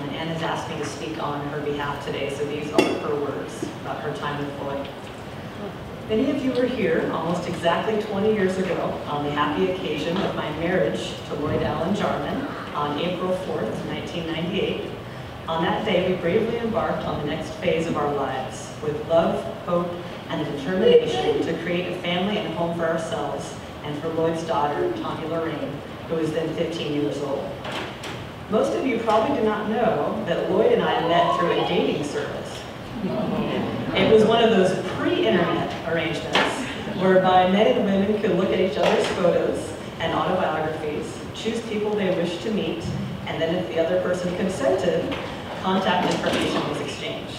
and Ann has asked me to speak on her behalf today, so these are her words about her time with Loyd. Many of you were here almost exactly 20 years ago on the happy occasion of my marriage to Loyd Allen Jarman on April 4th, 1998. On that day, we bravely embarked on the next phase of our lives with love, hope, and a determination to create a family and home for ourselves and for Loyd's daughter, Tanya Lorraine, who was then 15 years old. Most of you probably do not know that Loyd and I met through a dating service. It was one of those pre-internet arrangements whereby men and women could look at each other's photos and autobiographies, choose people they wished to meet, and then if the other person consented, contact information was exchanged.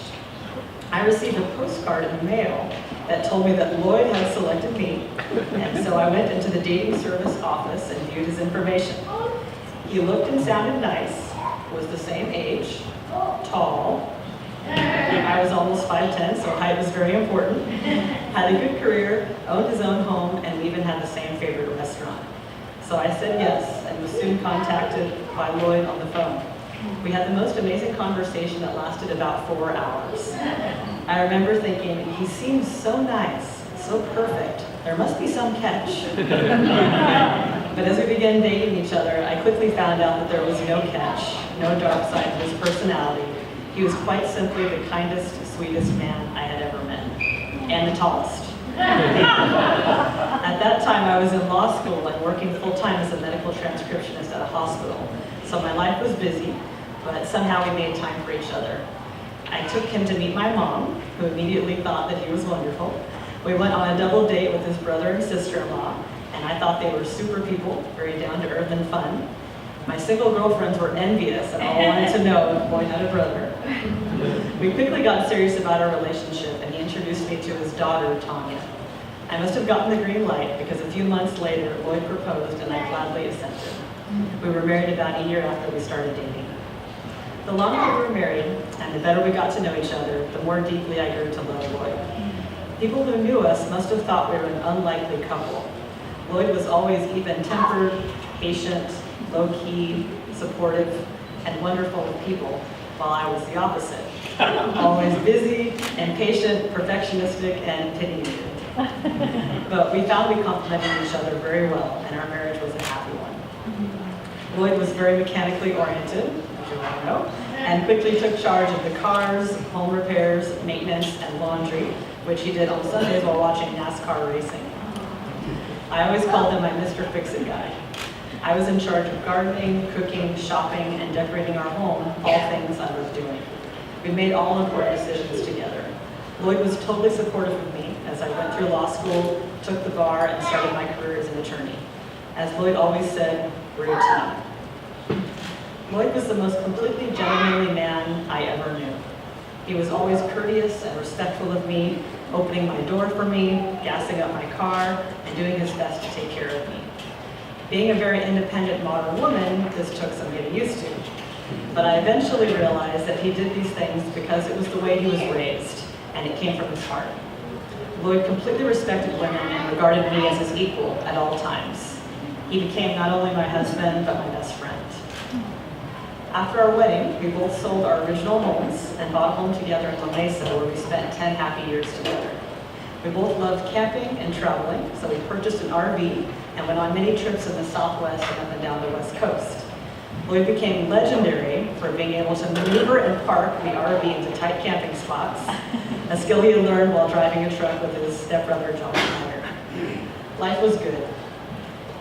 I received a postcard in the mail that told me that Loyd had selected me, and so I went into the dating service office and viewed his information. He looked and sounded nice, was the same age, tall. I was almost 5'10", so height was very important. Had a good career, owned his own home, and we even had the same favorite restaurant. So I said yes, and was soon contacted by Loyd on the phone. We had the most amazing conversation that lasted about 4 hours. I remember thinking, he seems so nice, so perfect. There must be some catch. But as we began dating each other, I quickly found out that there was no catch, no dark side to his personality. He was quite simply the kindest, sweetest man I had ever met, and the tallest. At that time, I was in law school and working full-time as a medical transcriptionist at a hospital. So my life was busy, but somehow we made time for each other. I took him to meet my mom, who immediately thought that he was wonderful. We went on a double date with his brother and sister-in-law, and I thought they were super people, very down-to-earth and fun. My single girlfriends were envious and all wanted to know if Loyd had a brother. We quickly got serious about our relationship, and he introduced me to his daughter, Tanya. I must have gotten the green light because a few months later, Loyd proposed and I gladly assented. We were married about a year after we started dating. The longer we were married and the better we got to know each other, the more deeply I grew to love Loyd. People who knew us must have thought we were an unlikely couple. Loyd was always even-tempered, patient, low-key, supportive, and wonderful with people, while I was the opposite. Always busy, impatient, perfectionistic, and opinionated. But we found we complemented each other very well, and our marriage was a happy one. Loyd was very mechanically oriented, as you all know, and quickly took charge of the cars, home repairs, maintenance, and laundry, which he did on Sundays while watching NASCAR racing. I always called him my Mr. Fix-It guy. I was in charge of gardening, cooking, shopping, and decorating our home, all things I was doing. We made all important decisions together. Loyd was totally supportive of me as I went through law school, took the bar, and started my career as an attorney. As Loyd always said, we're a team. Loyd was the most completely gentlemanly man I ever knew. He was always courteous and respectful of me, opening my door for me, gassing up my car, and doing his best to take care of me. Being a very independent modern woman, this took some getting used to. But I eventually realized that he did these things because it was the way he was raised, and it came from his heart. Loyd completely respected women and regarded me as his equal at all times. He became not only my husband, but my best friend. After our wedding, we both sold our original homes and bought a home together in La Mesa, where we spent 10 happy years together. We both loved camping and traveling, so we purchased an RV and went on many trips in the Southwest and up and down the West Coast. Loyd became legendary for being able to maneuver and park the RV into tight camping spots, a skill he had learned while driving a truck with his stepbrother, John Schneider. Life was good.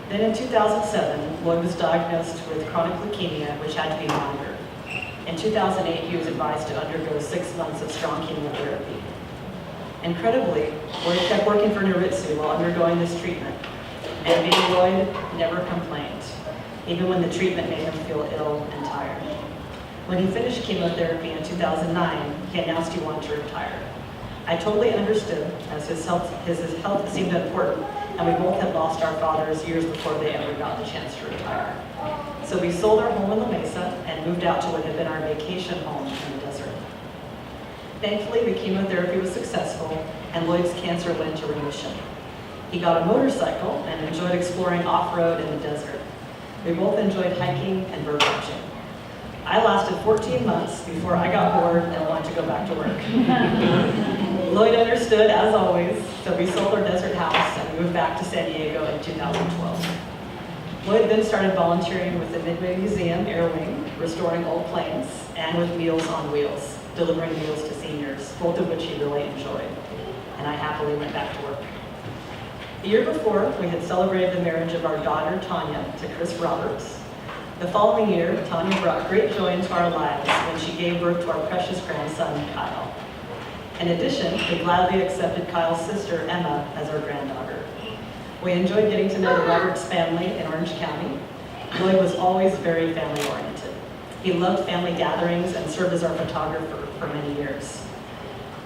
Then in 2007, Loyd was diagnosed with chronic leukemia, which had to be monitored. In 2008, he was advised to undergo 6 months of strong chemotherapy. Incredibly, Loyd kept working for Noritsu while undergoing this treatment, and being Loyd never complained, even when the treatment made him feel ill and tired. When he finished chemotherapy in 2009, he announced he wanted to retire. I totally understood, as his health seemed important, and we both had lost our fathers years before they ever got the chance to retire. So we sold our home in La Mesa and moved out to what had been our vacation home in the desert. Thankfully, the chemotherapy was successful, and Loyd's cancer went into remission. He got a motorcycle and enjoyed exploring off-road in the desert. We both enjoyed hiking and bird watching. I lasted 14 months before I got bored and wanted to go back to work. Loyd understood, as always, so we sold our desert house and moved back to San Diego in 2012. Loyd then started volunteering with the Midway Museum Air Wing, restoring old planes, and with Meals on Wheels, delivering meals to seniors, both of which he really enjoyed. And I happily went back to work. The year before, we had celebrated the marriage of our daughter, Tanya, to Chris Roberts. The following year, Tanya brought great joy into our lives when she gave birth to our precious grandson, Kyle. In addition, we gladly accepted Kyle's sister, Emma, as our granddaughter. We enjoyed getting to know the Roberts family in Orange County. Loyd was always very family-oriented. He loved family gatherings and served as our photographer for many years.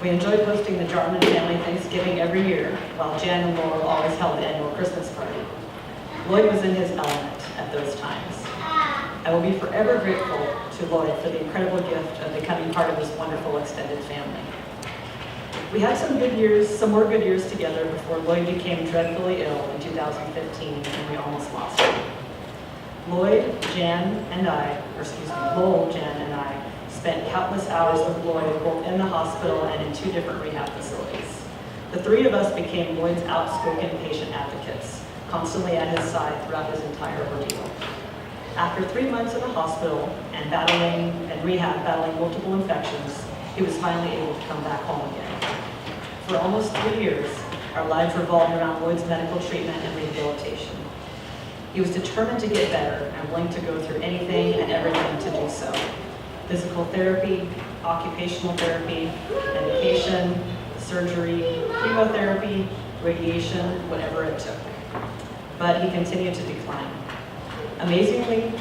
We enjoyed hosting the Jarman family Thanksgiving every year, while Jan and Lowell always held the annual Christmas party. Loyd was in his element at those times. I will be forever grateful to Loyd for the incredible gift of becoming part of this wonderful extended family. We had some more good years together before Loyd became dreadfully ill in 2015 and we almost lost him. Lowell, Jan, and I spent countless hours with Loyd both in the hospital and in 2 different rehab facilities. The 3 of us became Loyd's outspoken patient advocates, constantly at his side throughout his entire ordeal. After 3 months in the hospital and rehab battling multiple infections, he was finally able to come back home again. For almost 3 years, our lives revolved around Loyd's medical treatment and rehabilitation. He was determined to get better and willing to go through anything and everything to do so. Physical therapy, occupational therapy, medication, surgery, chemotherapy, radiation, whatever it took. But he continued to decline. Amazingly,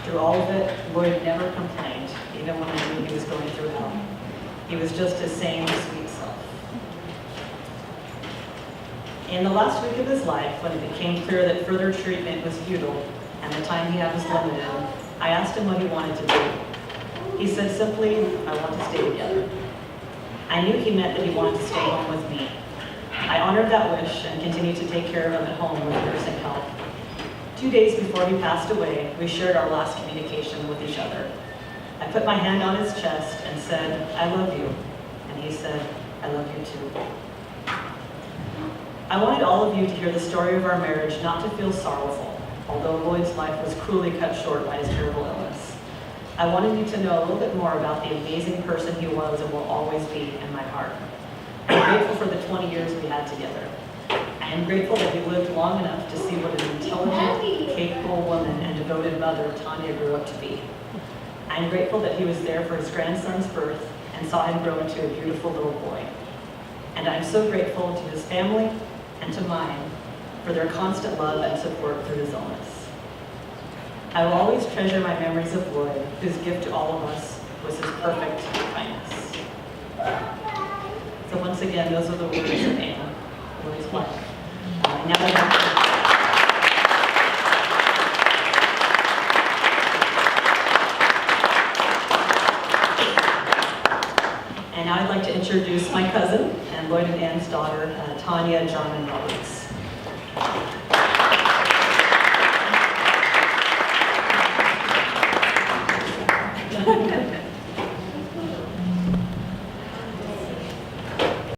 through all of it, Loyd never complained, even when I knew he was going through hell. He was just his same sweet self. In the last week of his life, when it became clear that further treatment was futile and the time he had was limited, I asked him what he wanted to do. He said simply, "I want to stay together." I knew he meant that he wanted to stay home with me. I honored that wish and continued to take care of him at home with nursing help. 2 days before he passed away, we shared our last communication with each other. I put my hand on his chest and said, "I love you." And he said, "I love you too." I wanted all of you to hear the story of our marriage, not to feel sorrowful, although Loyd's life was cruelly cut short by his terrible illness. I wanted you to know a little bit more about the amazing person he was and will always be in my heart. I'm grateful for the 20 years we had together. I am grateful that he lived long enough to see what an intelligent, capable woman and devoted mother Tanya grew up to be. I am grateful that he was there for his grandson's birth and saw him grow into a beautiful little boy. And I'm so grateful to his family and to mine for their constant love and support through his illness. I will always treasure my memories of Loyd, whose gift to all of us was his perfect kindness. So once again, those are the words of Ann, Loyd's wife. And now I'd like to introduce my cousin and Loyd and Ann's daughter, Tanya Jarman Roberts.